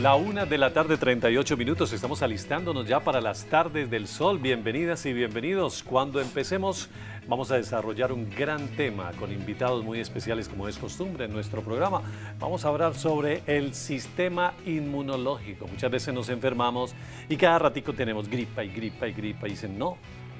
La 1 de la tarde, 38 minutos. Estamos alistándonos ya para las tardes del sol. Bienvenidas y bienvenidos. Cuando empecemos, vamos a desarrollar un gran tema con invitados muy especiales, como es costumbre en nuestro programa. Vamos a hablar sobre el sistema inmunológico. Muchas veces nos enfermamos y cada ratico tenemos gripa y gripa y gripa. Y dicen, no,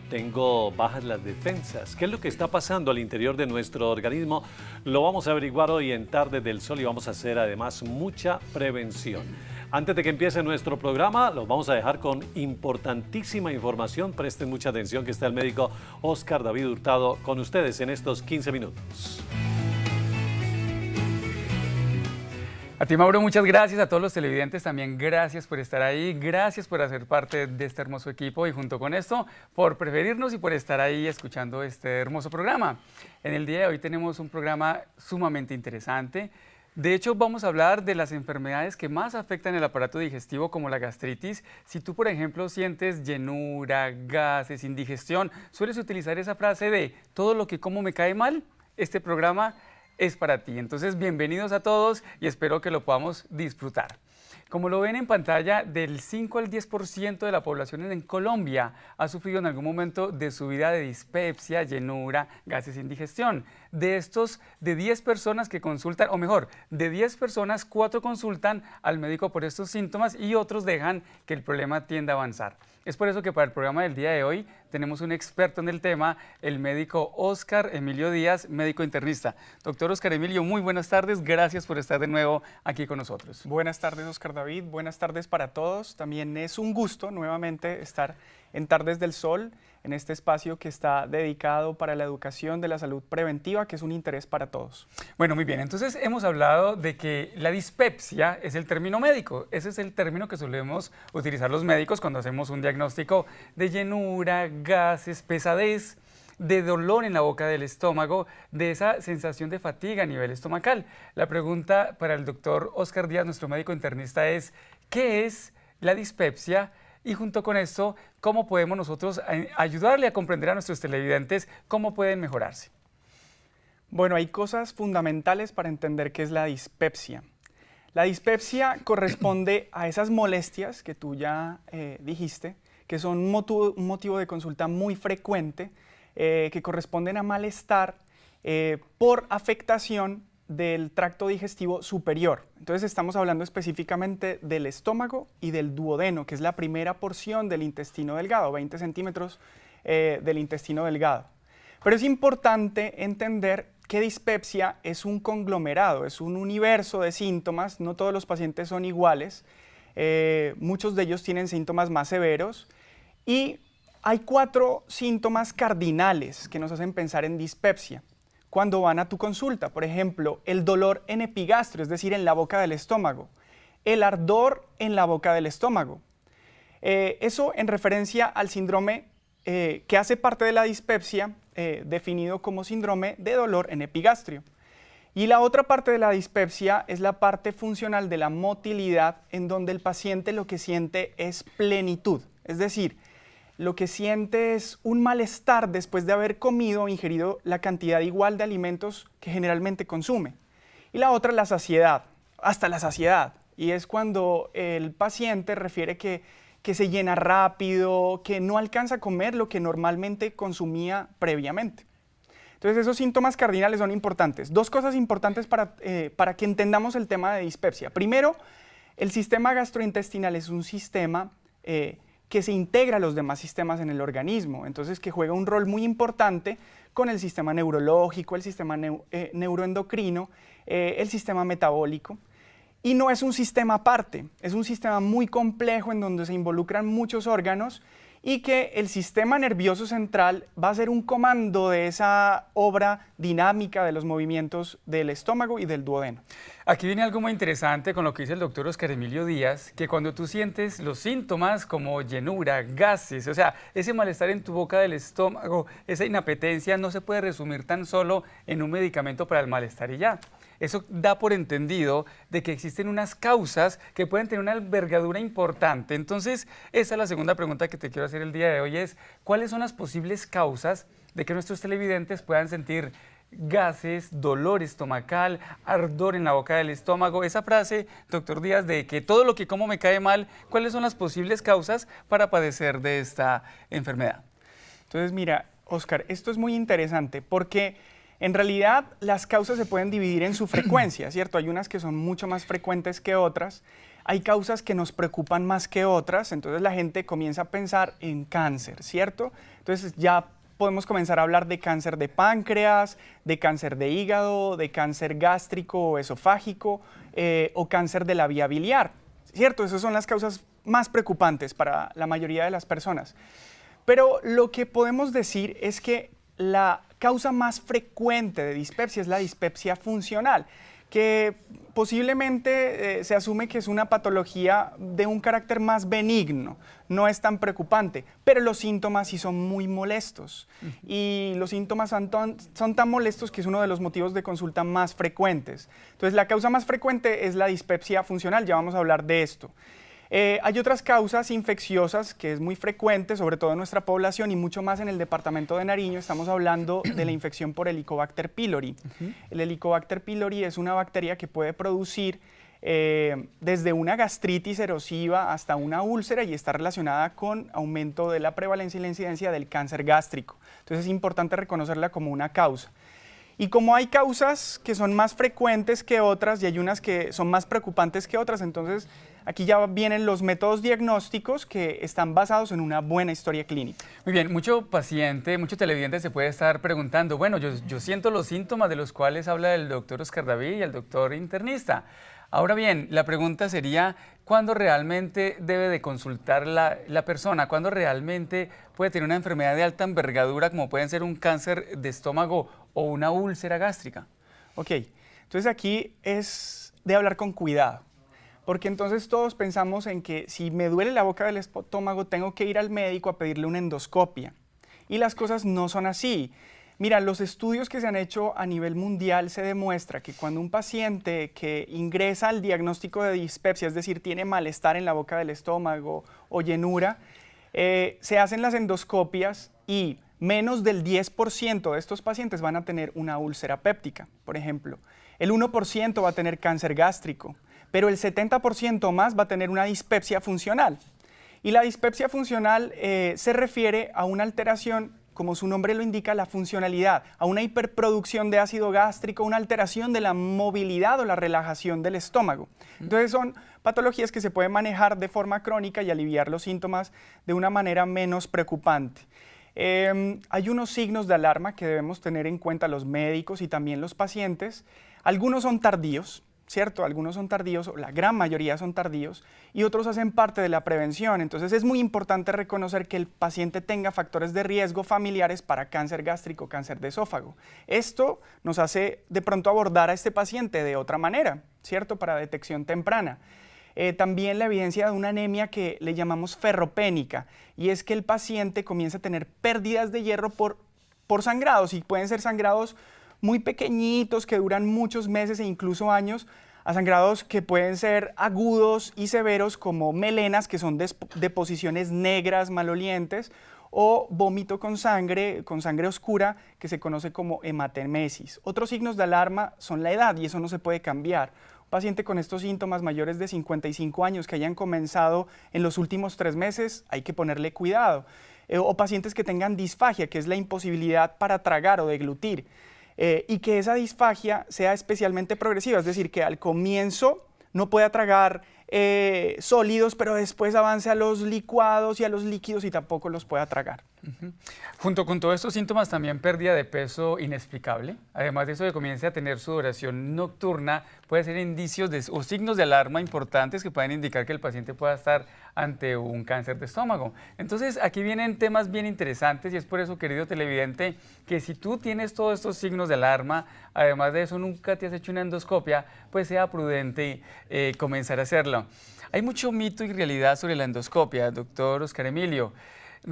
tengo bajas las defensas. ¿Qué es lo que está pasando al interior de nuestro organismo? Lo vamos a averiguar hoy en Tardes del Sol y vamos a hacer además mucha prevención. Antes de que empiece nuestro programa, los vamos a dejar con importantísima información. Presten mucha atención que está el médico Oscar David Hurtado con ustedes en estos 15 minutos. A ti, Mauro, muchas gracias. A todos los televidentes también gracias por estar ahí, gracias por hacer parte de este hermoso equipo y junto con esto por preferirnos y por estar ahí escuchando este hermoso programa. En el día de hoy tenemos un programa sumamente interesante. De hecho, vamos a hablar de las enfermedades que más afectan el aparato digestivo, como la gastritis. Si tú, por ejemplo, sientes llenura, gases, indigestión, sueles utilizar esa frase de todo lo que como me cae mal. Este programa es para ti. Entonces, bienvenidos a todos y espero que lo podamos disfrutar. Como lo ven en pantalla, del 5 al 10% de la población en Colombia ha sufrido en algún momento de su vida de dispepsia, llenura, gases e indigestión. De estos, de 10 personas que consultan, o mejor, de 10 personas, 4 consultan al médico por estos síntomas y otros dejan que el problema tienda a avanzar. Es por eso que para el programa del día de hoy tenemos un experto en el tema, el médico Oscar Emilio Díaz, médico internista. Doctor Oscar Emilio, muy buenas tardes, gracias por estar de nuevo aquí con nosotros. Buenas tardes, Oscar David, buenas tardes para todos. También es un gusto nuevamente estar en Tardes del Sol, en este espacio que está dedicado para la educación de la salud preventiva, que es un interés para todos. Bueno, muy bien, entonces hemos hablado de que la dispepsia es el término médico. Ese es el término que solemos utilizar los médicos cuando hacemos un diagnóstico de llenura, gases, pesadez, de dolor en la boca del estómago, de esa sensación de fatiga a nivel estomacal. La pregunta para el doctor Oscar Díaz, nuestro médico internista, es ¿qué es la dispepsia? Y junto con esto, ¿cómo podemos nosotros ayudarle a comprender a nuestros televidentes cómo pueden mejorarse? Bueno, hay cosas fundamentales para entender qué es la dispepsia. La dispepsia corresponde a esas molestias que tú ya dijiste, que son un motivo de consulta muy frecuente, que corresponden a malestar por afectación del tracto digestivo superior. Entonces estamos hablando específicamente del estómago y del duodeno, que es la primera porción del intestino delgado, 20 centímetros del intestino delgado. Pero es importante entender que dispepsia es un conglomerado, es un universo de síntomas, no todos los pacientes son iguales, muchos de ellos tienen síntomas más severos y hay 4 síntomas cardinales que nos hacen pensar en dispepsia cuando van a tu consulta. Por ejemplo, el dolor en epigastrio, es decir, en la boca del estómago, el ardor en la boca del estómago. Eso en referencia al síndrome que hace parte de la dispepsia, definido como síndrome de dolor en epigastrio. Y la otra parte de la dispepsia es la parte funcional de la motilidad, en donde el paciente lo que siente es plenitud, es decir, lo que siente es un malestar después de haber comido o ingerido la cantidad igual de alimentos que generalmente consume. Y la otra, la saciedad, hasta la saciedad. Y es cuando el paciente refiere que se llena rápido, que no alcanza a comer lo que normalmente consumía previamente. Entonces esos síntomas cardinales son importantes. 2 cosas importantes para que entendamos el tema de dispepsia. Primero, el sistema gastrointestinal es un sistema que se integra a los demás sistemas en el organismo, entonces que juega un rol muy importante con el sistema neurológico, el sistema neuroendocrino, el sistema metabólico, y no es un sistema aparte, es un sistema muy complejo en donde se involucran muchos órganos y que el sistema nervioso central va a ser un comando de esa obra dinámica de los movimientos del estómago y del duodeno. Aquí viene algo muy interesante con lo que dice el doctor Oscar Emilio Díaz, que cuando tú sientes los síntomas como llenura, gases, o sea, ese malestar en tu boca del estómago, esa inapetencia, no se puede resumir tan solo en un medicamento para el malestar y ya. Eso da por entendido de que existen unas causas que pueden tener una envergadura importante. Entonces, esa es la segunda pregunta que te quiero hacer el día de hoy, es ¿cuáles son las posibles causas de que nuestros televidentes puedan sentir gases, dolor estomacal, ardor en la boca del estómago. Esa frase, doctor Díaz, de que todo lo que como me cae mal, ¿cuáles son las posibles causas para padecer de esta enfermedad? Entonces, mira, Oscar, esto es muy interesante porque en realidad las causas se pueden dividir en su frecuencia, ¿cierto? Hay unas que son mucho más frecuentes que otras. Hay causas que nos preocupan más que otras, entonces la gente comienza a pensar en cáncer, ¿cierto? Entonces ya podemos comenzar a hablar de cáncer de páncreas, de cáncer de hígado, de cáncer gástrico o esofágico o cáncer de la vía biliar, ¿cierto? Esas son las causas más preocupantes para la mayoría de las personas. Pero lo que podemos decir es que la causa más frecuente de dispepsia es la dispepsia funcional, que posiblemente se asume que es una patología de un carácter más benigno, no es tan preocupante, pero los síntomas sí son muy molestos. Y los síntomas son tan molestos que es uno de los motivos de consulta más frecuentes. Entonces, la causa más frecuente es la dispepsia funcional, ya vamos a hablar de esto. Hay otras causas infecciosas que es muy frecuente, sobre todo en nuestra población y mucho más en el departamento de Nariño. Estamos hablando de la infección por Helicobacter pylori. El Helicobacter pylori es una bacteria que puede producir desde una gastritis erosiva hasta una úlcera y está relacionada con aumento de la prevalencia y la incidencia del cáncer gástrico. Entonces es importante reconocerla como una causa. Y como hay causas que son más frecuentes que otras y hay unas que son más preocupantes que otras, entonces aquí ya vienen los métodos diagnósticos que están basados en una buena historia clínica. Muy bien, mucho paciente, mucho televidente se puede estar preguntando, bueno, yo siento los síntomas de los cuales habla el doctor Oscar David y el doctor internista. Ahora bien, la pregunta sería, ¿cuándo realmente debe de consultar la persona? ¿Cuándo realmente puede tener una enfermedad de alta envergadura como pueden ser un cáncer de estómago o una úlcera gástrica? Ok, entonces aquí es de hablar con cuidado, porque entonces todos pensamos en que si me duele la boca del estómago tengo que ir al médico a pedirle una endoscopia. Y las cosas no son así. Mira, los estudios que se han hecho a nivel mundial se demuestra que cuando un paciente que ingresa al diagnóstico de dispepsia, es decir, tiene malestar en la boca del estómago o llenura, se hacen las endoscopias y menos del 10% de estos pacientes van a tener una úlcera péptica, por ejemplo. El 1% va a tener cáncer gástrico, pero el 70% más va a tener una dispepsia funcional. Y la dispepsia funcional se refiere a una alteración, como su nombre lo indica, la funcionalidad, a una hiperproducción de ácido gástrico, una alteración de la movilidad o la relajación del estómago. Entonces son patologías que se pueden manejar de forma crónica y aliviar los síntomas de una manera menos preocupante. Hay unos signos de alarma que debemos tener en cuenta los médicos y también los pacientes. Algunos son tardíos, ¿cierto? Algunos son tardíos, o la gran mayoría son tardíos, y otros hacen parte de la prevención. Entonces es muy importante reconocer que el paciente tenga factores de riesgo familiares para cáncer gástrico, cáncer de esófago. Esto nos hace de pronto abordar a este paciente de otra manera, ¿cierto? Para detección temprana. También la evidencia de una anemia que le llamamos ferropénica, y es que el paciente comienza a tener pérdidas de hierro por sangrados, y pueden ser sangrados muy pequeñitos que duran muchos meses e incluso años, a sangrados que pueden ser agudos y severos como melenas, que son deposiciones negras malolientes, o vómito con sangre oscura, que se conoce como hematemesis. Otros signos de alarma son la edad, y eso no se puede cambiar. Un paciente con estos síntomas mayores de 55 años que hayan comenzado en los últimos 3 meses, hay que ponerle cuidado. O pacientes que tengan disfagia, que es la imposibilidad para tragar o deglutir. Y que esa disfagia sea especialmente progresiva, es decir, que al comienzo no pueda tragar sólidos, pero después avance a los licuados y a los líquidos y tampoco los pueda tragar. Junto con todos estos síntomas también pérdida de peso inexplicable, además de eso que comience a tener sudoración nocturna, puede ser indicios o signos de alarma importantes que pueden indicar que el paciente pueda estar ante un cáncer de estómago. Entonces aquí vienen temas bien interesantes y es por eso, querido televidente, que si tú tienes todos estos signos de alarma, además de eso nunca te has hecho una endoscopia, pues sea prudente comenzar a hacerlo. Hay mucho mito y realidad sobre la endoscopia, doctor Oscar Emilio.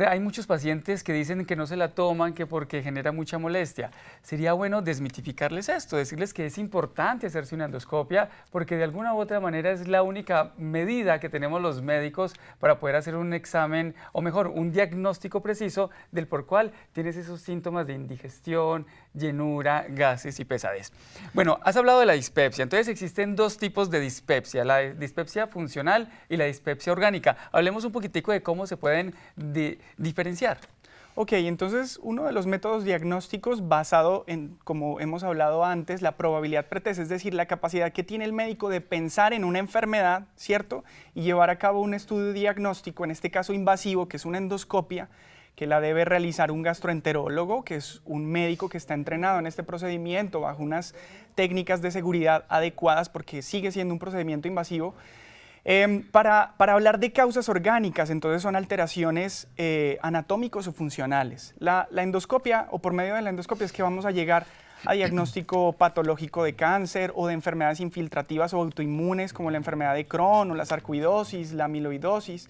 hay muchos pacientes que dicen que no se la toman, que porque genera mucha molestia. Sería bueno desmitificarles esto, decirles que es importante hacerse una endoscopia porque de alguna u otra manera es la única medida que tenemos los médicos para poder hacer un examen, o mejor, un diagnóstico preciso del por cual tienes esos síntomas de indigestión, llenura, gases y pesadez. Bueno, has hablado de la dispepsia, entonces existen dos tipos de dispepsia, la dispepsia funcional y la dispepsia orgánica. Hablemos un poquitico de cómo se pueden diferenciar. Ok, entonces uno de los métodos diagnósticos basado en, como hemos hablado antes, la probabilidad pretest, es decir, la capacidad que tiene el médico de pensar en una enfermedad, ¿cierto? Y llevar a cabo un estudio diagnóstico, en este caso invasivo, que es una endoscopia, que la debe realizar un gastroenterólogo, que es un médico que está entrenado en este procedimiento bajo unas técnicas de seguridad adecuadas porque sigue siendo un procedimiento invasivo. Para hablar de causas orgánicas, entonces son alteraciones anatómicos o funcionales. La endoscopia, o por medio de la endoscopia, es que vamos a llegar a diagnóstico patológico de cáncer o de enfermedades infiltrativas o autoinmunes como la enfermedad de Crohn o la sarcoidosis, la amiloidosis.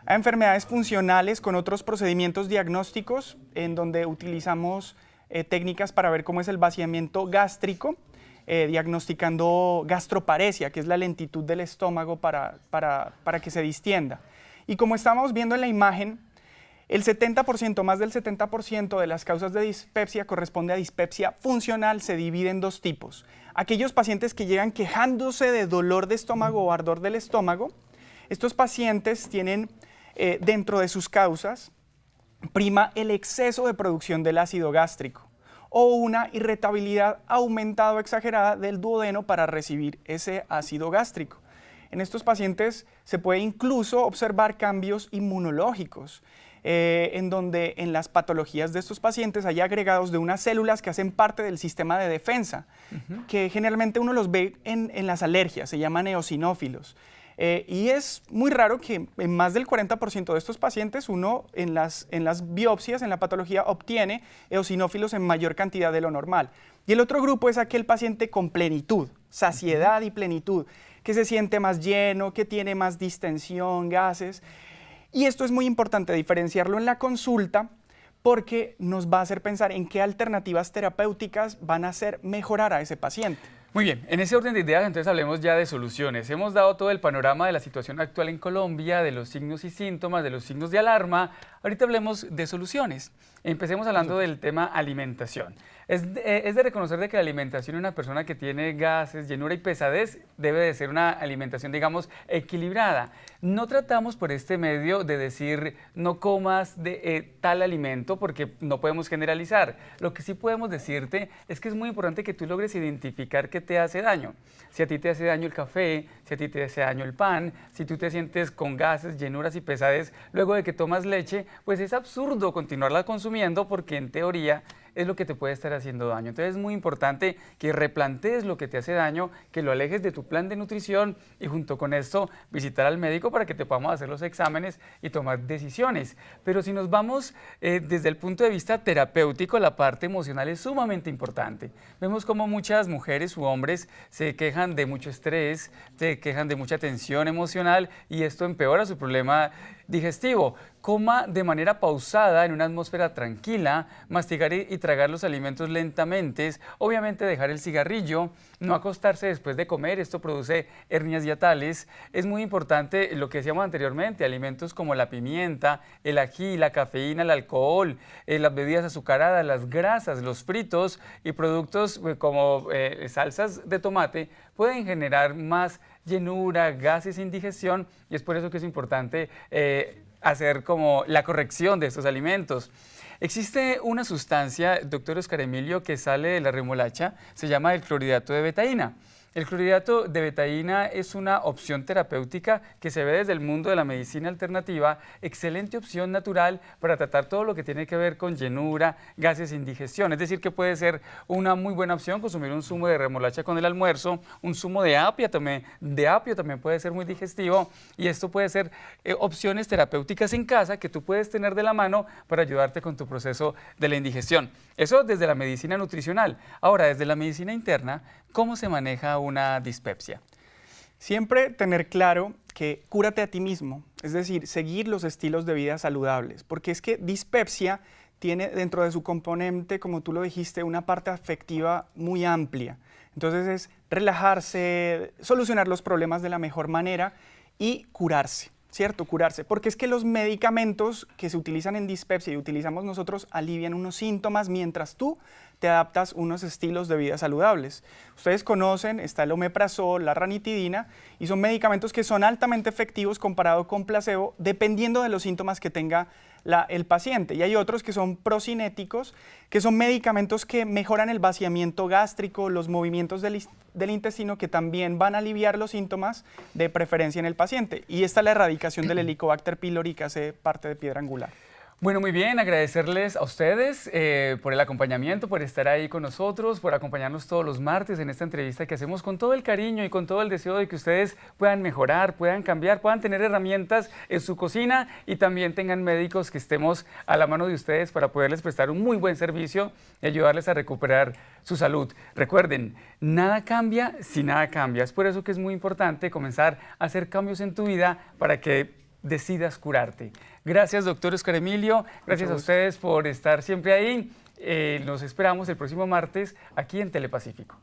Hay enfermedades funcionales con otros procedimientos diagnósticos en donde utilizamos técnicas para ver cómo es el vaciamiento gástrico, diagnosticando gastroparesia, que es la lentitud del estómago para que se distienda. Y como estamos viendo en la imagen, el 70%, más del 70% de las causas de dispepsia corresponde a dispepsia funcional, se divide en dos tipos. Aquellos pacientes que llegan quejándose de dolor de estómago o ardor del estómago, estos pacientes tienen dentro de sus causas, prima el exceso de producción del ácido gástrico o una irritabilidad aumentada o exagerada del duodeno para recibir ese ácido gástrico. En estos pacientes se puede incluso observar cambios inmunológicos, en donde en las patologías de estos pacientes hay agregados de unas células que hacen parte del sistema de defensa, que generalmente uno los ve en las alergias, se llaman eosinófilos. Y es muy raro que en más del 40% de estos pacientes uno en las biopsias, en la patología, obtiene eosinófilos en mayor cantidad de lo normal. Y el otro grupo es aquel paciente con plenitud, saciedad y plenitud, que se siente más lleno, que tiene más distensión, gases. Y esto es muy importante diferenciarlo en la consulta porque nos va a hacer pensar en qué alternativas terapéuticas van a hacer mejorar a ese paciente. Muy bien, en ese orden de ideas entonces hablemos ya de soluciones. Hemos dado todo el panorama de la situación actual en Colombia, de los signos y síntomas, de los signos de alarma. Ahorita hablemos de soluciones. Empecemos hablando del tema alimentación. Es de reconocer de que la alimentación en una persona que tiene gases, llenura y pesadez debe de ser una alimentación, digamos, equilibrada. No tratamos por este medio de decir no comas de tal alimento porque no podemos generalizar. Lo que sí podemos decirte es que es muy importante que tú logres identificar qué te hace daño. Si a ti te hace daño el café, si a ti te hace daño el pan, si tú te sientes con gases, llenuras y pesadez luego de que tomas leche, pues es absurdo continuarla consumiendo porque en teoría es lo que te puede estar haciendo daño. Entonces es muy importante que replantees lo que te hace daño, que lo alejes de tu plan de nutrición y junto con esto visitar al médico para que te podamos hacer los exámenes y tomar decisiones. Pero si nos vamos desde el punto de vista terapéutico, la parte emocional es sumamente importante. Vemos como muchas mujeres u hombres se quejan de mucho estrés, se quejan de mucha tensión emocional y esto empeora su problema digestivo. Coma de manera pausada en una atmósfera tranquila, mastigar y tragar los alimentos lentamente, obviamente dejar el cigarrillo, no acostarse después de comer, esto produce hernias hiatales. Es muy importante lo que decíamos anteriormente, alimentos como la pimienta, el ají, la cafeína, el alcohol, las bebidas azucaradas, las grasas, los fritos y productos como salsas de tomate pueden generar más llenura, gases, indigestión y es por eso que es importante hacer como la corrección de estos alimentos. Existe una sustancia, doctor Oscar Emilio, que sale de la remolacha, se llama el clorhidrato de betaína. El clorhidrato de betaína es una opción terapéutica que se ve desde el mundo de la medicina alternativa, excelente opción natural para tratar todo lo que tiene que ver con llenura, gases e indigestión. Es decir, que puede ser una muy buena opción consumir un zumo de remolacha con el almuerzo, un zumo de apio también puede ser muy digestivo y esto puede ser opciones terapéuticas en casa que tú puedes tener de la mano para ayudarte con tu proceso de la indigestión. Eso desde la medicina nutricional. Ahora, desde la medicina interna, ¿cómo se maneja una dispepsia? Siempre tener claro que cúrate a ti mismo, es decir, seguir los estilos de vida saludables, porque es que dispepsia tiene dentro de su componente, como tú lo dijiste, una parte afectiva muy amplia. Entonces es relajarse, solucionar los problemas de la mejor manera y curarse, ¿cierto? Curarse, porque es que los medicamentos que se utilizan en dispepsia y utilizamos nosotros alivian unos síntomas mientras tú te adaptas unos estilos de vida saludables. Ustedes conocen, está el omeprazol, la ranitidina, y son medicamentos que son altamente efectivos comparado con placebo, dependiendo de los síntomas que tenga el paciente. Y hay otros que son procinéticos, que son medicamentos que mejoran el vaciamiento gástrico, los movimientos del intestino, que también van a aliviar los síntomas de preferencia en el paciente. Y esta es la erradicación del Helicobacter pylori, que hace parte de piedra angular. Bueno, muy bien, agradecerles a ustedes por el acompañamiento, por estar ahí con nosotros, por acompañarnos todos los martes en esta entrevista que hacemos con todo el cariño y con todo el deseo de que ustedes puedan mejorar, puedan cambiar, puedan tener herramientas en su cocina y también tengan médicos que estemos a la mano de ustedes para poderles prestar un muy buen servicio y ayudarles a recuperar su salud. Recuerden, nada cambia si nada cambia. Es por eso que es muy importante comenzar a hacer cambios en tu vida para que decidas curarte. Gracias, doctor Oscar Emilio. Gracias a ustedes por estar siempre ahí. Nos esperamos el próximo martes aquí en Telepacífico.